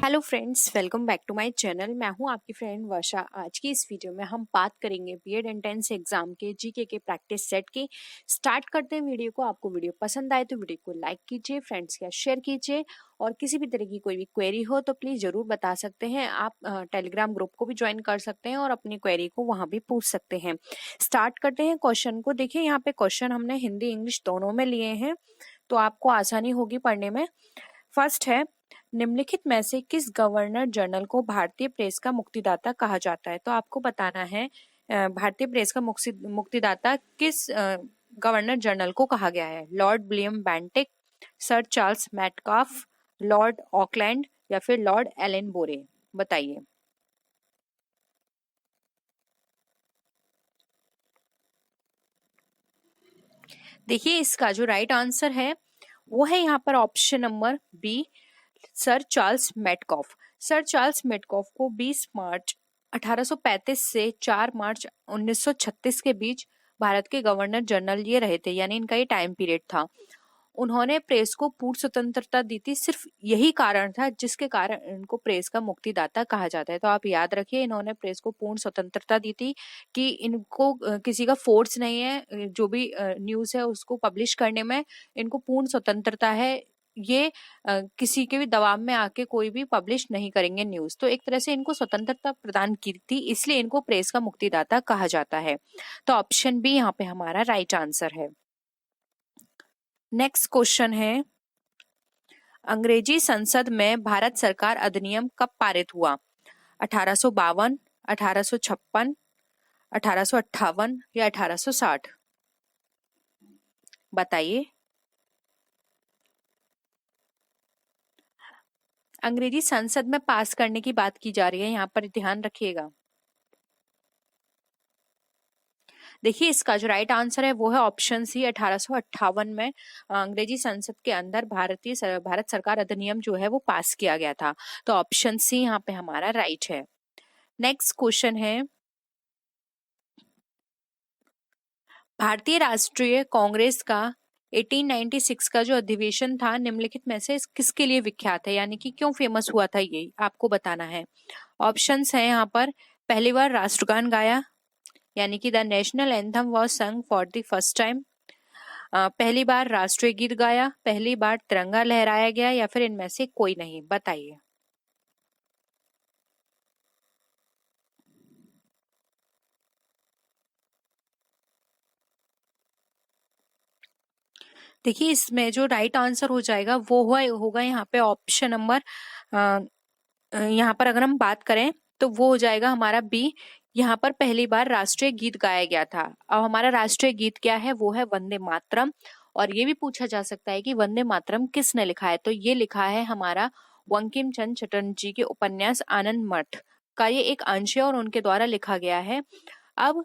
Hello friends, welcome back to my channel. मैं हूं आपकी फ्रेंड वर्षा। आज की इस वीडियो में हम बात करेंगे बीएड एंट्रेंस एग्जाम के जीके के प्रैक्टिस सेट की। स्टार्ट करते हैं वीडियो को। आपको वीडियो पसंद आए तो वीडियो को लाइक कीजिए, फ्रेंड्स के साथ शेयर कीजिए और किसी भी तरह की कोई भी क्वेरी हो तो प्लीज जरूर बता सकते हैं। आप टेलीग्राम ग्रुप को भी ज्वाइन कर सकते हैं और अपनी क्वेरी को वहां भी पूछ सकते हैं। स्टार्ट करते हैं क्वेश्चन को। देखिए, यहाँ पे क्वेश्चन हमने हिंदी इंग्लिश दोनों में लिए हैं तो आपको आसानी होगी पढ़ने में। फर्स्ट है, निम्नलिखित में से किस गवर्नर जनरल को भारतीय प्रेस का मुक्तिदाता कहा जाता है? तो आपको बताना है भारतीय प्रेस का मुक्तिदाता किस गवर्नर जनरल को कहा गया है। Lord William Bentinck, sir Charles Metcalfe, Lord Auckland या फिर लॉर्ड एलन बोरे? बताइए। देखिए, इसका जो राइट आंसर है वो है यहाँ पर option number B, sir Charles Metcalfe. Sir Charles Metcalfe को 20 मार्च 1835 से 4 मार्च 1936 के बीच भारत के गवर्नर जनरल ये रहे थे, यानी इनका ये टाइम पीरियड था। उन्होंने प्रेस को पूर्ण स्वतंत्रता दी थी। सिर्फ यही कारण था जिसके कारण इनको प्रेस का मुक्तिदाता कहा जाता है। तो आप याद रखिए, इन्होंने प्रेस को पूर्ण स्वतंत्रता दी थी कि इनको किसी का फोर्स नहीं है, जो भी न्यूज है उसको पब्लिश करने में इनको पूर्ण स्वतंत्रता है। ये किसी के भी दबाव में आके कोई भी पब्लिश नहीं करेंगे न्यूज। तो एक तरह से इनको स्वतंत्रता प्रदान की थी, इसलिए इनको प्रेस का मुक्तिदाता कहा जाता है। तो ऑप्शन बी यहाँ पे हमारा राइट आंसर है। नेक्स्ट क्वेश्चन है, अंग्रेजी संसद में भारत सरकार अधिनियम कब पारित हुआ? 1852, 1856, 1858 या 1860? बताइए। अंग्रेजी संसद में पास करने की बात की जा रही है, यहाँ पर ध्यान रखिएगा। देखिए, इसका जो राइट आंसर है वो है ऑप्शन सी, 1858 में अंग्रेजी संसद के अंदर भारत सरकार अधिनियम जो है वो पास किया गया था। तो ऑप्शन सी यहाँ पे हमारा राइट है। नेक्स्ट क्वेश्चन है, भारतीय राष्ट्रीय कांग्रेस का 1896 का जो अधिवेशन था निम्नलिखित में से किसके लिए विख्यात है, यानी कि क्यों फेमस हुआ था, ये आपको बताना है। ऑप्शंस हैं यहाँ पर। पहली बार राष्ट्रगान गाया, यानी कि द नेशनल एंथम वाज संग फॉर द फर्स्ट टाइम। पहली बार राष्ट्रीय गीत गाया, पहली बार तिरंगा लहराया गया या फिर इनमें से कोई नहीं? बताइए। देखिए, इसमें जो राइट आंसर हो जाएगा वो होगा यहाँ पे ऑप्शन नंबर, यहाँ पर अगर हम बात करें तो वो हो जाएगा हमारा बी। यहाँ पर पहली बार राष्ट्रीय गीत गाया गया था। अब हमारा राष्ट्रीय गीत क्या है? वो है वंदे मातरम। और ये भी पूछा जा सकता है कि वंदे मातरम किसने लिखा है? तो ये लिखा है हमारा बंकिम चंद्र चटर्जी के उपन्यास आनंद मठ का ये एक अंश है और उनके द्वारा लिखा गया है। अब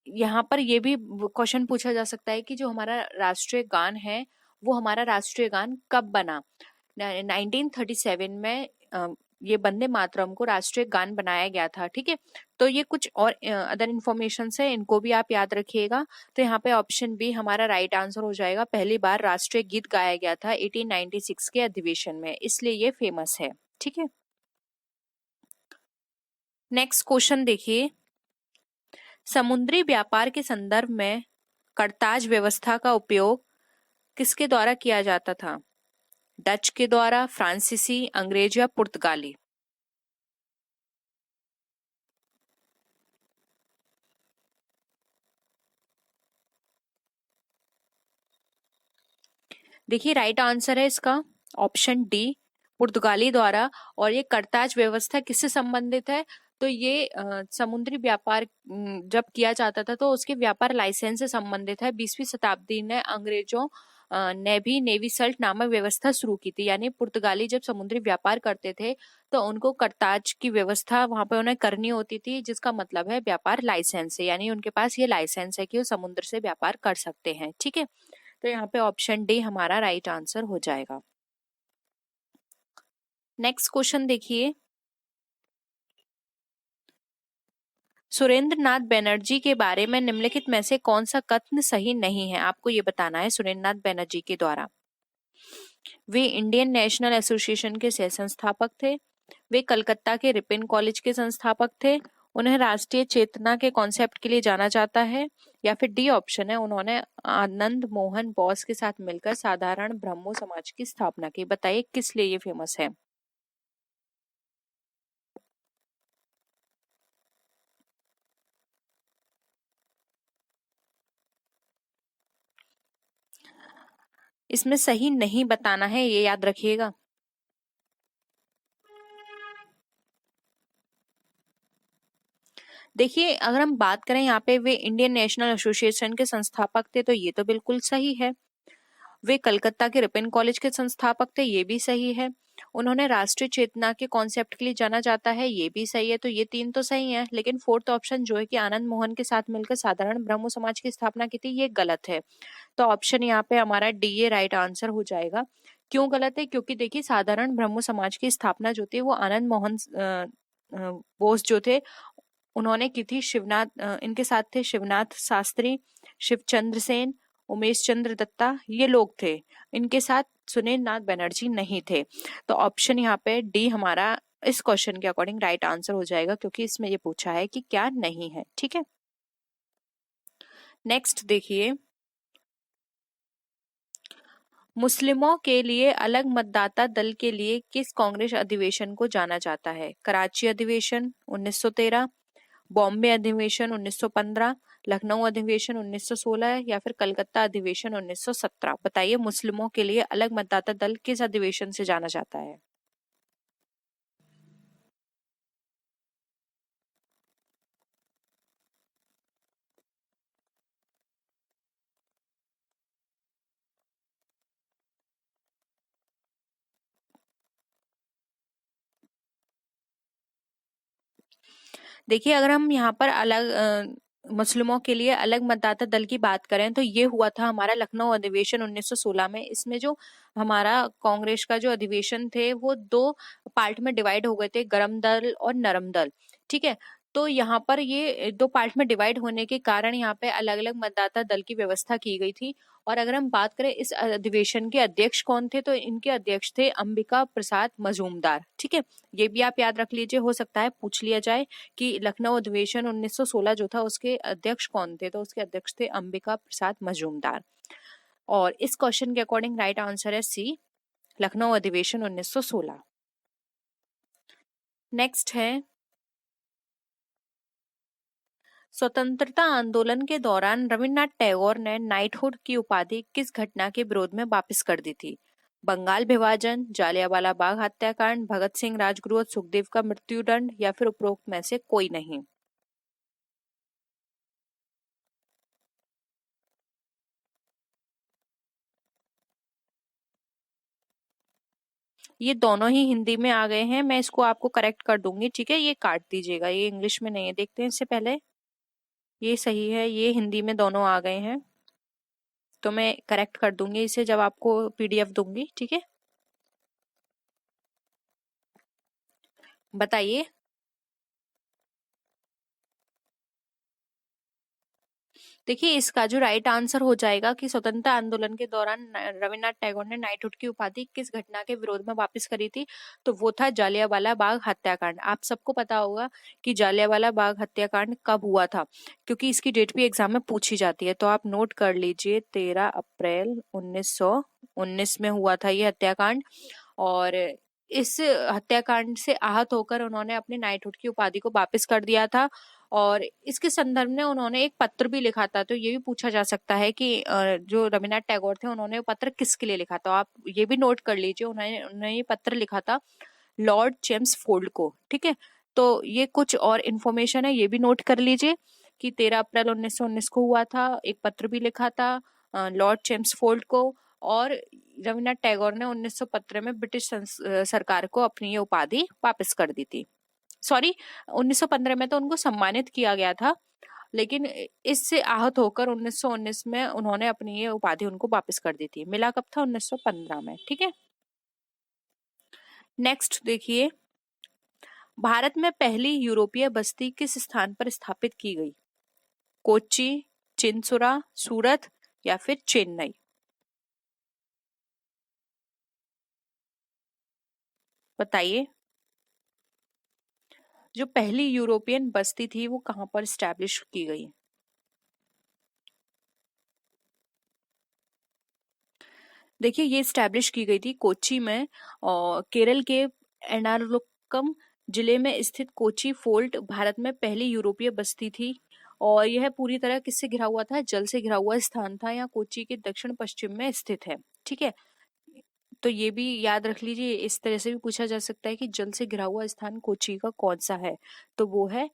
यहाँ पर ये भी क्वेश्चन पूछा जा सकता है कि जो हमारा राष्ट्रीय गान है वो हमारा राष्ट्रीय गान कब बना? 1937 में ये वंदे मातरम को राष्ट्रीय गान बनाया गया था। ठीक है, तो ये कुछ और अदर इन्फॉर्मेशन है, इनको भी आप याद रखिएगा। तो यहाँ पे ऑप्शन बी हमारा राइट आंसर हो जाएगा। पहली बार राष्ट्रीय गीत गाया गया था 1896 के अधिवेशन में, इसलिए ये फेमस है। ठीक है, नेक्स्ट क्वेश्चन देखिए, समुद्री व्यापार के संदर्भ में करताज व्यवस्था का उपयोग किसके द्वारा किया जाता था? डच के द्वारा, फ्रांसीसी, अंग्रेज या पुर्तगाली? देखिए, राइट आंसर है इसका ऑप्शन डी, पुर्तगाली द्वारा। और ये करताज व्यवस्था किससे संबंधित है? तो ये समुद्री व्यापार जब किया जाता था तो उसके व्यापार लाइसेंस से संबंधित है। 20वीं शताब्दी ने अंग्रेजों ने भी नेवी सल्ट नामक व्यवस्था शुरू की थी, यानी पुर्तगाली जब समुद्री व्यापार करते थे तो उनको करताज की व्यवस्था वहां पे उन्हें करनी होती थी, जिसका मतलब है व्यापार लाइसेंस है, यानी उनके पास ये लाइसेंस है कि वो समुद्र से व्यापार कर सकते हैं। ठीक है, तो यहाँ पे ऑप्शन डी हमारा राइट आंसर हो जाएगा। नेक्स्ट क्वेश्चन देखिए, सुरेंद्र नाथ बनर्जी के बारे में निम्नलिखित में से कौन सा कथन सही नहीं है? आपको ये बताना है सुरेंद्र नाथ बनर्जी के द्वारा। वे इंडियन नेशनल एसोसिएशन के सह संस्थापक थे। वे कलकत्ता के रिपन कॉलेज के संस्थापक थे। उन्हें राष्ट्रीय चेतना के कॉन्सेप्ट के लिए जाना जाता है। या फिर डी ऑप्शन है, उन्होंने आनंद मोहन बोस के साथ मिलकर साधारण ब्रह्मो समाज की स्थापना की। बताइए किस लिए ये फेमस है। इसमें सही नहीं बताना है, ये याद रखिएगा। देखिए, अगर हम बात करें यहाँ पे वे इंडियन नेशनल एसोसिएशन के संस्थापक थे, तो ये तो बिल्कुल सही है। वे कलकत्ता के रिपन कॉलेज के संस्थापक थे, ये भी सही है। उन्होंने राष्ट्रीय चेतना के कॉन्सेप्ट के लिए जाना जाता है, ये भी सही है। तो ये तीन तो सही है, लेकिन फोर्थ ऑप्शन जो है कि आनंद मोहन के साथ मिलकर साधारण ब्रह्मो समाज की स्थापना की थी, ये गलत है। तो ऑप्शन यहाँ पे हमारा डी ये राइट आंसर हो जाएगा। क्यों गलत है? क्योंकि देखिए, साधारण ब्रह्मो समाज की स्थापना जो थी वो आनंद मोहन बोस जो थे उन्होंने की थी। इनके साथ थे शिवनाथ शास्त्री, शिवचंद्र सेन, उमेश चंद्र दत्ता, ये लोग थे। इनके साथ सुनील नाथ बनर्जी नहीं थे। तो ऑप्शन यहाँ पे डी हमारा इस क्वेश्चन के अकॉर्डिंग राइट आंसर हो जाएगा, क्योंकि इसमें ये पूछा है कि क्या नहीं है। ठीक है, नेक्स्ट देखिए, मुस्लिमों के लिए अलग मतदाता दल के लिए किस कांग्रेस अधिवेशन को जाना जाता है? कराची अधिवेशन 1913, बॉम्बे अधिवेशन 1915, लखनऊ अधिवेशन 1916 या फिर कलकत्ता अधिवेशन 1917। बताइए, मुस्लिमों के लिए अलग मतदाता दल किस अधिवेशन से जाना जाता है? देखिए, अगर हम यहाँ पर मुस्लिमों के लिए अलग मतदाता दल की बात करें, तो ये हुआ था हमारा लखनऊ अधिवेशन 1916 में। इसमें जो हमारा कांग्रेस का जो अधिवेशन थे वो दो पार्ट में डिवाइड हो गए थे, गरम दल और नरम दल। ठीक है, तो यहाँ पर ये दो पार्ट में डिवाइड होने के कारण यहाँ पे अलग अलग मतदाता दल की व्यवस्था की गई थी। और अगर हम बात करें इस अधिवेशन के अध्यक्ष कौन थे, तो इनके अध्यक्ष थे अंबिका प्रसाद मजूमदार। ठीक है, ये भी आप याद रख लीजिए, हो सकता है पूछ लिया जाए कि लखनऊ अधिवेशन 1916 जो था उसके अध्यक्ष कौन थे, तो उसके अध्यक्ष थे अंबिका प्रसाद मजूमदार। और इस क्वेश्चन के अकॉर्डिंग राइट आंसर है सी, लखनऊ अधिवेशन 1916। नेक्स्ट है, स्वतंत्रता आंदोलन के दौरान रविन्द्रनाथ टैगोर ने नाइटहुड की उपाधि किस घटना के विरोध में वापस कर दी थी? बंगाल विभाजन, जालियांवाला बाग हत्याकांड, भगत सिंह राजगुरु और सुखदेव का मृत्युदंड या फिर उपरोक्त में से कोई नहीं। ये दोनों ही हिंदी में आ गए हैं, मैं इसको आपको करेक्ट कर दूंगी। ठीक है, ये काट दीजिएगा, ये इंग्लिश में नहीं है। देखते हैं इससे पहले, ये सही है, ये हिंदी में दोनों आ गए हैं। तो मैं करेक्ट कर दूंगी इसे जब आपको पीडीएफ दूंगी। ठीक है, बताइए। देखिए, इसका जो राइट आंसर हो जाएगा कि स्वतंत्रता आंदोलन के दौरान रविन्द्रनाथ टैगोर ने नाइटहुड की उपाधि किस घटना के विरोध में वापस करी थी, तो वो था जालियांवाला बाग हत्याकांड। आप सबको पता होगा कि जालियांवाला बाग हत्याकांड कब हुआ था, क्योंकि इसकी डेट भी एग्जाम में पूछी जाती है। तो आप नोट कर लीजिए, 13 अप्रैल 1919 में हुआ था ये हत्याकांड। और इस हत्याकांड से आहत होकर उन्होंने अपनी नाइटहुड की उपाधि को वापस कर दिया था। और इसके संदर्भ में उन्होंने एक पत्र भी लिखा था। तो ये भी पूछा जा सकता है कि जो रविन्द्रनाथ टैगोर थे उन्होंने वो पत्र किसके लिए लिखा था। आप ये भी नोट कर लीजिए, उन्होंने ये पत्र लिखा था लॉर्ड चेम्सफोर्ड को। ठीक है, तो ये कुछ और इन्फॉर्मेशन है, ये भी नोट कर लीजिए कि 13 अप्रैल 1919 को हुआ था। एक पत्र भी लिखा था लॉर्ड चेम्सफोर्ड को। और रविन्द्रनाथ टैगोर ने 1915 में ब्रिटिश सरकार को अपनी ये उपाधि वापस कर दी थी। सॉरी, 1915 में तो उनको सम्मानित किया गया था, लेकिन इससे आहत होकर 1919 में उन्होंने अपनी ये उपाधि उनको वापस कर दी थी। मिला कब था? 1915 में। ठीक है, नेक्स्ट देखिए, भारत में पहली यूरोपीय बस्ती किस स्थान पर स्थापित की गई? कोच्चि, चिंसुरा, सूरत या फिर चेन्नई। बताइए, जो पहली यूरोपियन बस्ती थी वो कहाँ पर स्टैब्लिश की गई? देखिए, ये स्टैब्लिश की गई थी कोच्चि में, और केरल के एर्नाकुलम जिले में स्थित कोच्चि फोर्ट भारत में पहली यूरोपीय बस्ती थी। और यह पूरी तरह किससे घिरा हुआ था? जल से घिरा हुआ स्थान था। यहाँ कोच्चि के दक्षिण पश्चिम में स्थित है। ठीक है, तो ये भी याद रख लीजिए। इस तरह से भी पूछा जा सकता है कि जल से घिरा हुआ स्थान कोच्चि का कौन सा है, तो वो है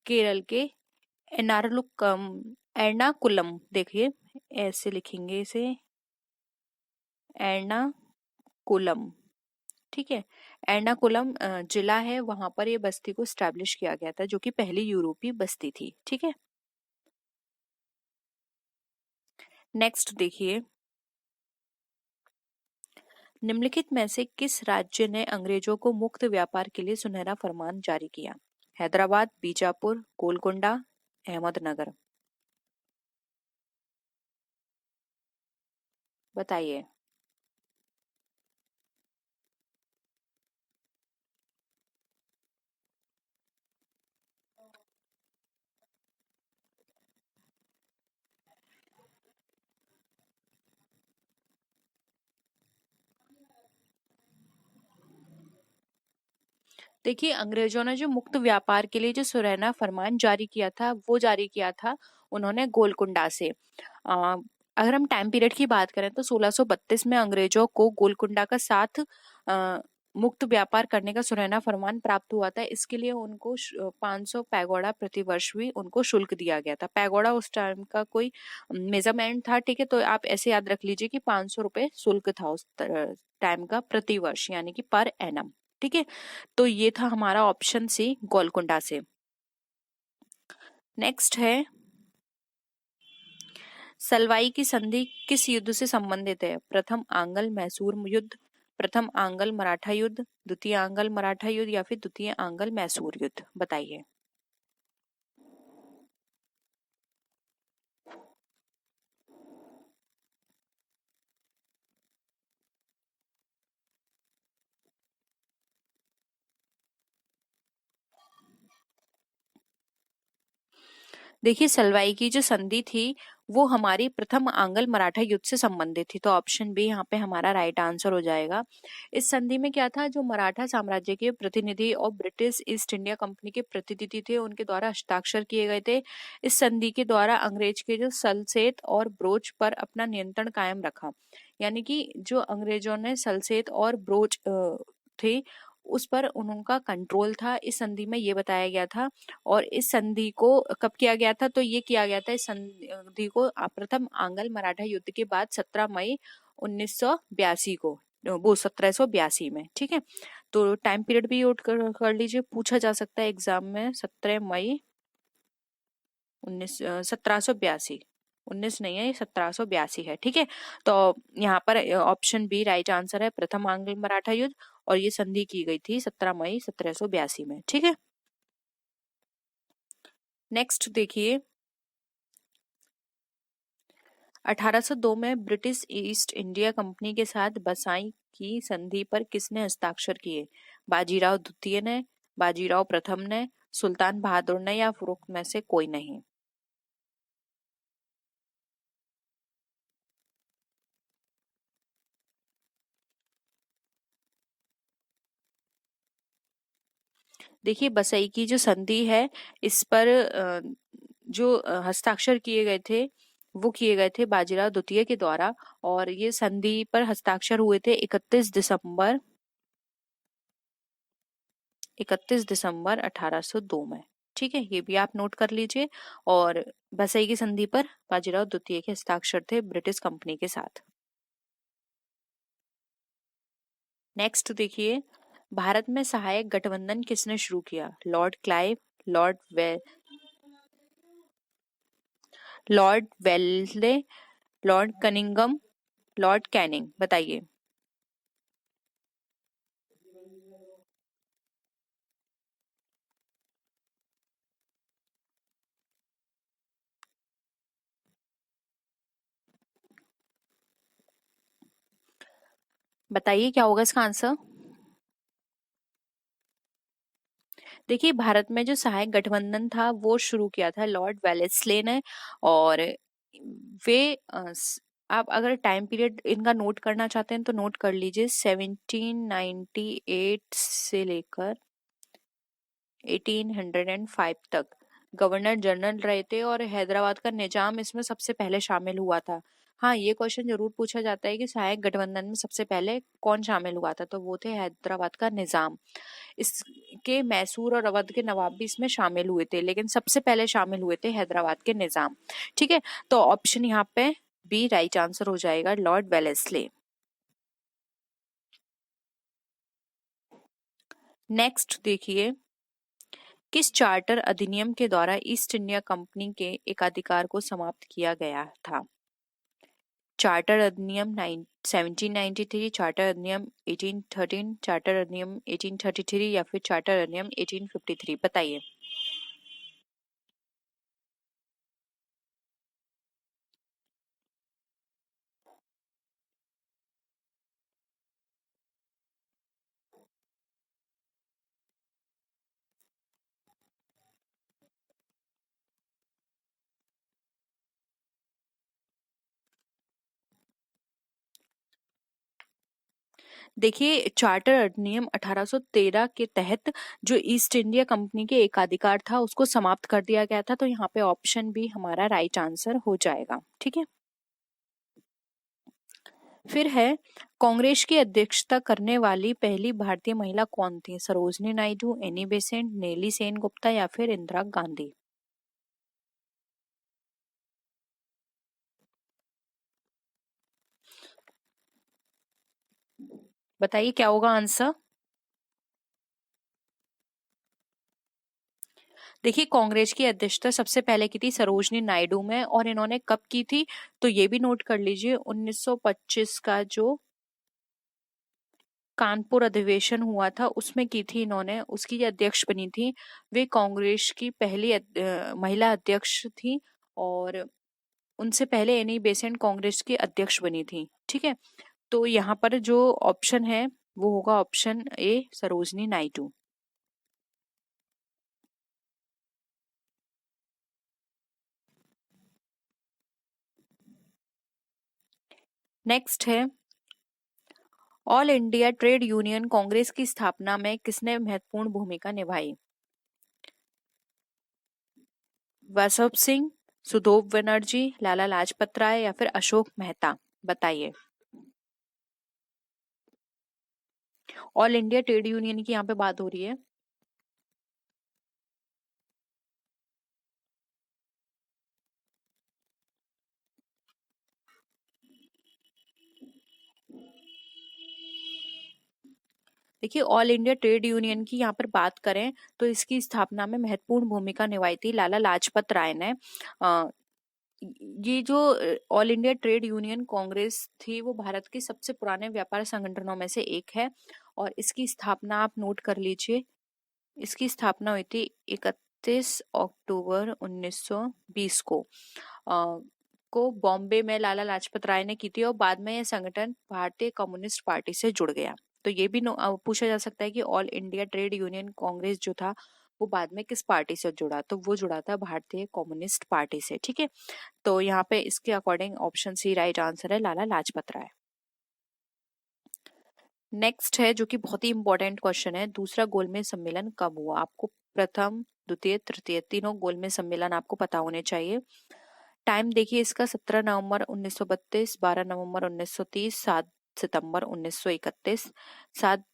केरल के एर्नाकुलम। एर्नाकुलम, देखिए ऐसे लिखेंगे इसे, एर्नाकुलम। ठीक है, एर्नाकुलम जिला है, वहां पर ये बस्ती को स्टैब्लिश किया गया था, जो कि पहली यूरोपीय बस्ती थी। ठीक है, नेक्स्ट देखिए, निम्नलिखित में से किस राज्य ने अंग्रेजों को मुक्त व्यापार के लिए सुनहरा फरमान जारी किया? हैदराबाद, बीजापुर, गोलकोंडा, अहमदनगर। बताइए। देखिए, अंग्रेजों ने जो मुक्त व्यापार के लिए जो सुनहरा फरमान जारी किया था, वो जारी किया था उन्होंने गोलकुंडा से। अ, अगर हम टाइम पीरियड की बात करें तो 1632 में अंग्रेजों को गोलकुंडा का साथ मुक्त व्यापार करने का सुनहरा फरमान प्राप्त हुआ था। इसके लिए उनको 500 पैगोडा प्रतिवर्ष भी उनको शुल्क दिया गया था। पैगोडा उस टाइम का कोई मेजरमेंट था, ठीक है, तो आप ऐसे याद रख लीजिए कि 500 रुपए शुल्क था उस टाइम का प्रतिवर्ष, यानी कि पर एनम। ठीक है, तो ये था हमारा ऑप्शन सी, गोलकुंडा से। नेक्स्ट है, सलवाई की संधि किस युद्ध से संबंधित है? प्रथम आंग्ल मैसूर युद्ध, प्रथम आंग्ल मराठा युद्ध, द्वितीय आंग्ल मराठा युद्ध, या फिर द्वितीय आंग्ल मैसूर युद्ध। बताइए। देखिए, सलवाई की जो संधि थी वो हमारी प्रथम आंग्ल मराठा युद्ध से संबंधित थी, तो ऑप्शन बी यहाँ पे हमारा राइट आंसर हो जाएगा। इस संधि में क्या था, जो मराठा साम्राज्य के प्रतिनिधि और ब्रिटिश ईस्ट इंडिया कंपनी के प्रतिनिधि थे, उनके द्वारा हस्ताक्षर किए गए थे। इस संधि के द्वारा अंग्रेज के जो सल्सेत और ब्रोच पर अपना नियंत्रण कायम रखा। यानी कि जो अंग्रेजों ने सल्सेत और ब्रोच थे, उस पर उनका कंट्रोल था, इस संधि में ये बताया गया था। और इस संधि को कब किया गया था? तो ये किया गया था इस संधि को प्रथम आंग्ल मराठा युद्ध के बाद 17 मई 1982 को, वो 1782 में। ठीक है, तो टाइम पीरियड भी नोट कर लीजिए, पूछा जा सकता है एग्जाम में। 17 मई 1782, 19 नहीं है, 1782 है। ठीक है, तो यहाँ पर ऑप्शन बी राइट आंसर है, प्रथम आंग्ल मराठा युद्ध, और ये संधि की गई थी 17 मई 1782 में। ठीक है, नेक्स्ट देखिए, 1802 में ब्रिटिश ईस्ट इंडिया कंपनी के साथ बसाई की संधि पर किसने हस्ताक्षर किए? बाजीराव द्वितीय ने, बाजीराव प्रथम ने, सुल्तान बहादुर ने, या उपरोक्त में से कोई नहीं? देखिए, बसई की जो संधि है, इस पर जो हस्ताक्षर किए गए थे वो किए गए थे बाजीराव द्वितीय के द्वारा। और ये संधि पर हस्ताक्षर हुए थे 31 दिसंबर 1802 में। ठीक है, ये भी आप नोट कर लीजिए। और बसई की संधि पर बाजीराव द्वितीय के हस्ताक्षर थे ब्रिटिश कंपनी के साथ। नेक्स्ट देखिए, भारत में सहायक गठबंधन किसने शुरू किया? लॉर्ड क्लाइव, लॉर्ड वे लॉर्ड वेल्ले, लॉर्ड कनिंगम, लॉर्ड कैनिंग। बताइए। बताइए क्या होगा इसका आंसर? देखिए, भारत में जो सहायक गठबंधन था वो शुरू किया था लॉर्ड वेलेस्ले ने। और वे आप अगर टाइम पीरियड इनका नोट करना चाहते हैं तो नोट कर लीजिए, 1798 से लेकर 1805 तक गवर्नर जनरल रहे थे, और हैदराबाद का निजाम इसमें सबसे पहले शामिल हुआ था। हाँ, ये क्वेश्चन जरूर पूछा जाता है कि सहायक गठबंधन में सबसे पहले कौन शामिल हुआ था, तो वो थे हैदराबाद का निजाम। इसके मैसूर और अवध के नवाब भी इसमें शामिल हुए थे, लेकिन सबसे पहले शामिल हुए थे हैदराबाद के निजाम। ठीक है, तो ऑप्शन यहाँ पे बी राइट आंसर हो जाएगा, लॉर्ड वेलेस्ले। नेक्स्ट देखिए, किस चार्टर अधिनियम के द्वारा ईस्ट इंडिया कंपनी के एकाधिकार को समाप्त किया गया था? चार्टर अधिनियम 1793, चार्टर अधिनियम 1813, चार्टर अधिनियम 1833 या फिर चार्टर अधिनियम 1853, बताइए। देखिए, चार्टर अधिनियम 1813 के तहत जो ईस्ट इंडिया कंपनी के एकाधिकार था उसको समाप्त कर दिया गया था, तो यहाँ पे ऑप्शन बी हमारा राइट आंसर हो जाएगा। ठीक है, फिर है, कांग्रेस की अध्यक्षता करने वाली पहली भारतीय महिला कौन थी? सरोजनी नायडू, एनी बेसेंट, नेली सेन गुप्ता या फिर इंदिरा गांधी? बताइए क्या होगा आंसर। देखिए, कांग्रेस की अध्यक्षता सबसे पहले की थी सरोजनी नायडू में, और इन्होंने कब की थी तो ये भी नोट कर लीजिए, 1925 का जो कानपुर अधिवेशन हुआ था उसमें की थी इन्होंने, उसकी अध्यक्ष बनी थी। वे कांग्रेस की पहली महिला अध्यक्ष थी, और उनसे पहले एनी बेसेंट कांग्रेस की अध्यक्ष बनी थी। ठीक है, तो यहाँ पर जो ऑप्शन है वो होगा option A, Sarojini Naidu. Next है, All India Trade Union Congress की स्थापना में किसने महत्वपूर्ण भूमिका निभाई? वसव सिंह, सुधोप बनर्जी, लाला लाजपत राय या फिर अशोक मेहता? बताइए। ऑल इंडिया ट्रेड यूनियन की यहाँ पे बात हो रही है। देखिए, ऑल इंडिया ट्रेड यूनियन की यहाँ पर बात करें तो इसकी स्थापना में महत्वपूर्ण भूमिका निभाई थी लाला लाजपत राय ने। अ, ये जो all India Trade Union Congress थी वो भारत के सबसे पुराने व्यापार संगठनों में से एक है, और इसकी स्थापना आप नोट कर लीजिए, इसकी स्थापना हुई थी 31 अक्टूबर 1920 को बॉम्बे में लाला लाजपत राय ने की थी, और बाद में यह संगठन भारतीय कम्युनिस्ट पार्टी से जुड़ गया। तो ये भी पूछा जा सकता है कि all India Trade Union Congress जो था वो बाद में किस पार्टी से जुड़ा, तो वो जुड़ा था भारतीय कम्युनिस्ट पार्टी से। ठीक है, तो यहाँ पे इसके according option C right answer है, लाला लाजपत राय। नेक्स्ट है जो कि बहुत ही इंपॉर्टेंट क्वेश्चन है, दूसरा गोलमेज सम्मेलन कब हुआ? आपको प्रथम, द्वितीय, तृतीय तीनों गोलमेज सम्मेलन आपको पता होने चाहिए। टाइम देखिए इसका, 17 नवंबर 1932, 12 नवंबर 1930, 7 सितंबर 1931, 7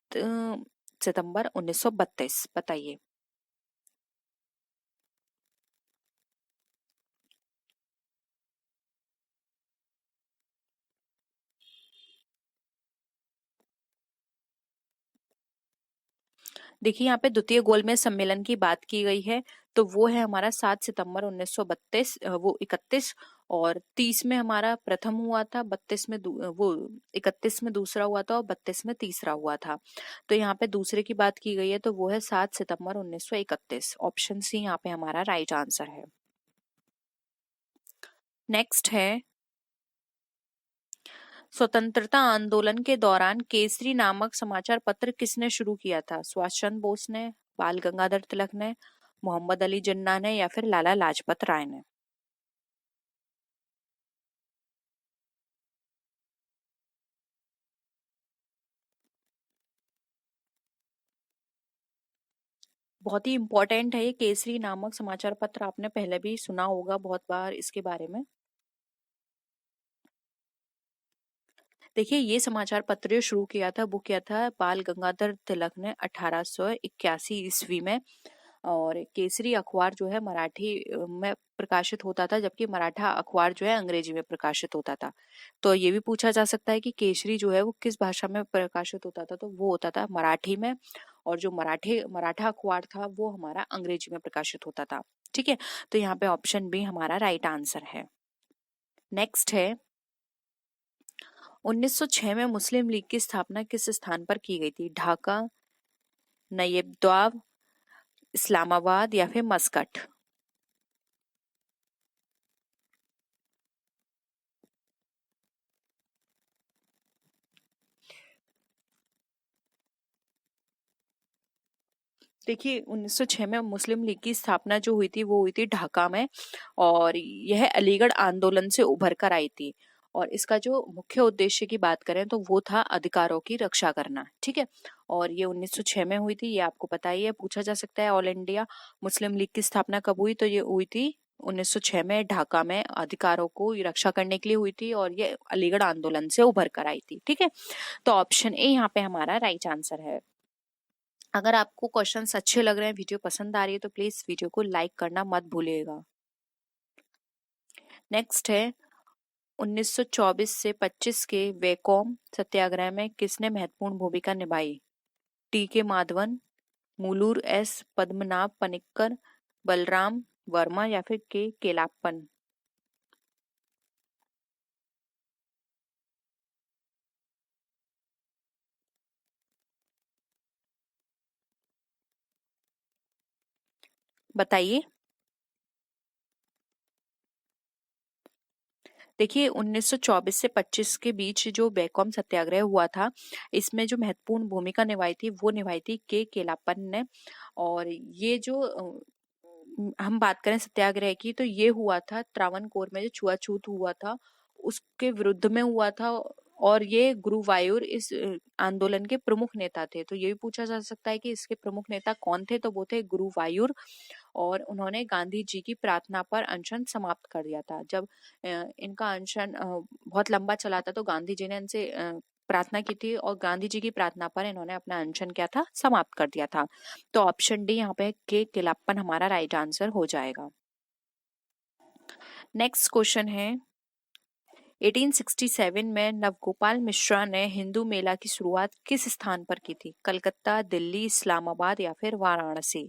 सितंबर 1932, बताइए। देखिए, यहाँ पे द्वितीय गोलमेज सम्मेलन की बात की गई है, तो वो है हमारा 7 सितंबर 1932, वो 31, और 30 में हमारा प्रथम हुआ था, 32 में वो 31 में दूसरा हुआ था, और 32 में तीसरा हुआ था। तो यहाँ पे दूसरे की बात की गई है, तो वो है 7 सितंबर 1931। ऑप्शन सी यहाँ पे हमारा राइट आंसर है। नेक्स्ट है, स्वतंत्रता आंदोलन के दौरान केसरी नामक समाचार पत्र किसने शुरू किया था? सुभाष चंद्र बोस ने, बाल गंगाधर तिलक ने, मोहम्मद अली जिन्ना ने, या फिर लाला लाजपत राय ने? बहुत ही इंपॉर्टेंट है ये केसरी नामक समाचार पत्र, आपने पहले भी सुना होगा बहुत बार इसके बारे में। देखिए, ये समाचार पत्र जो शुरू किया था वो किया था बाल गंगाधर तिलक ने 1881 ईस्वी में। और केसरी अखबार जो है मराठी में प्रकाशित होता था, जबकि मराठा अखबार जो है अंग्रेजी में प्रकाशित होता था। तो ये भी पूछा जा सकता है कि केसरी जो है वो किस भाषा में प्रकाशित होता था, तो वो होता था मराठी में। और जो मराठा अखबार था वो हमारा अंग्रेजी में प्रकाशित होता था। ठीक है, तो यहाँ पे ऑप्शन बी हमारा राइट आंसर है। नेक्स्ट है, 1906 में मुस्लिम लीग की स्थापना किस स्थान पर की गई थी? ढाका, नयिबद्वाब, इस्लामाबाद, या फिर मस्कट? देखिए, 1906 में मुस्लिम लीग की स्थापना जो हुई थी वो हुई थी ढाका में। और यह अलीगढ़ आंदोलन से उभर कर आई थी। और इसका जो मुख्य उद्देश्य की बात करें तो वो था अधिकारों की रक्षा करना। ठीक है, और ये 1906 में हुई थी, ये आपको पता ही है। पूछा जा सकता है ऑल इंडिया मुस्लिम लीग की स्थापना कब हुई, तो ये हुई थी 1906 में ढाका में। अधिकारों को रक्षा करने के लिए हुई थी और ये अलीगढ़ आंदोलन से उभर कर आई थी। ठीक है, तो ऑप्शन ए यहाँ पे हमारा राइट आंसर है। अगर आपको क्वेश्चंस अच्छे लग रहे हैं, वीडियो पसंद आ रही है, तो प्लीज वीडियो को लाइक करना मत भूलिएगा। नेक्स्ट है, 1924 से 25 के वैकोम सत्याग्रह में किसने महत्वपूर्ण भूमिका निभाई? टी के माधवन, मूलूर एस पद्मनाभ पनिक्कर, बलराम वर्मा, या फिर के केलाप्पन? बताइए। देखिए, 1924 से 25 के बीच जो बैकॉम सत्याग्रह हुआ था, इसमें जो महत्वपूर्ण भूमिका निभाई थी वो निभाई थी के केलापन ने। और ये जो हम बात करें सत्याग्रह की, तो ये हुआ था त्रावणकोर में जो छुआछूत हुआ था उसके विरुद्ध में हुआ था। और ये गुरुवायूर इस आंदोलन के प्रमुख नेता थे। तो ये भी पूछा जा सकता है कि इसके प्रमुख नेता कौन थे, तो वो थे गुरुवायूर। और उन्होंने गांधी जी की प्रार्थना पर अनशन समाप्त कर दिया था। जब इनका अनशन बहुत लंबा चला था, तो गांधी जी ने इनसे प्रार्थना की थी, और गांधी जी की प्रार्थना पर इन्होंने अपना अनशन क्या था, समाप्त कर दिया था। तो ऑप्शन डी यहाँ पे के केलाप्पन हमारा राइट आंसर हो जाएगा। नेक्स्ट क्वेश्चन है, 1867 में नवगोपाल मिश्रा ने हिंदू मेला की शुरुआत किस स्थान पर की थी? कलकत्ता, दिल्ली, इस्लामाबाद, या फिर वाराणसी?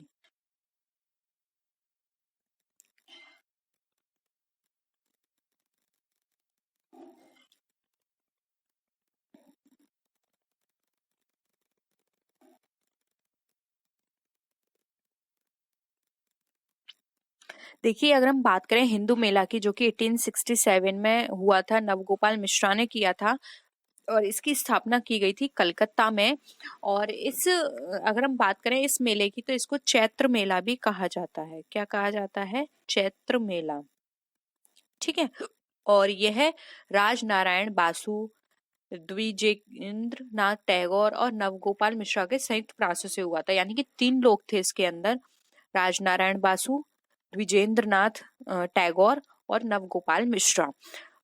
देखिए, अगर हम बात करें हिंदू मेला की, जो कि 1867 में हुआ था, नवगोपाल मिश्रा ने किया था, और इसकी स्थापना की गई थी कलकत्ता में। और अगर हम बात करें इस मेले की, तो इसको चैत्र मेला भी कहा जाता है। क्या कहा जाता है? चैत्र मेला। ठीक है, और यह राजनारायण बासु, द्विजेंद्र नाथ टैगोर और नवगोपाल मिश्रा के संयुक्त प्रयासों से हुआ था। यानी कि 3 लोग थे इसके अंदर, राजनारायण बासु, द्विजेंद्र नाथ टैगोर और नवगोपाल मिश्रा।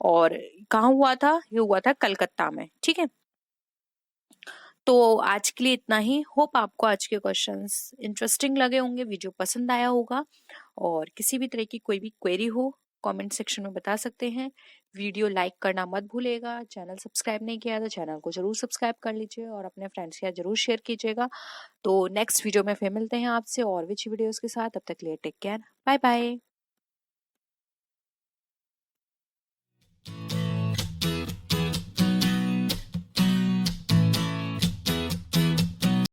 और कहाँ हुआ था? ये हुआ था कलकत्ता में। ठीक है, तो आज के लिए इतना ही। होप आपको आज के क्वेश्चंस इंटरेस्टिंग लगे होंगे, वीडियो पसंद आया होगा। और किसी भी तरह की कोई भी क्वेरी हो, कमेंट सेक्शन में बता सकते हैं। वीडियो लाइक करना मत भूलिएगा। चैनल सब्सक्राइब नहीं किया तो चैनल को जरूर सब्सक्राइब कर लीजिए और अपने फ्रेंड्स के साथ जरूर शेयर कीजिएगा। तो नेक्स्ट वीडियो में फिर मिलते हैं आपसे और भी अच्छी वीडियोस के साथ। तब तक के लिए टेक केयर, बाय बाय।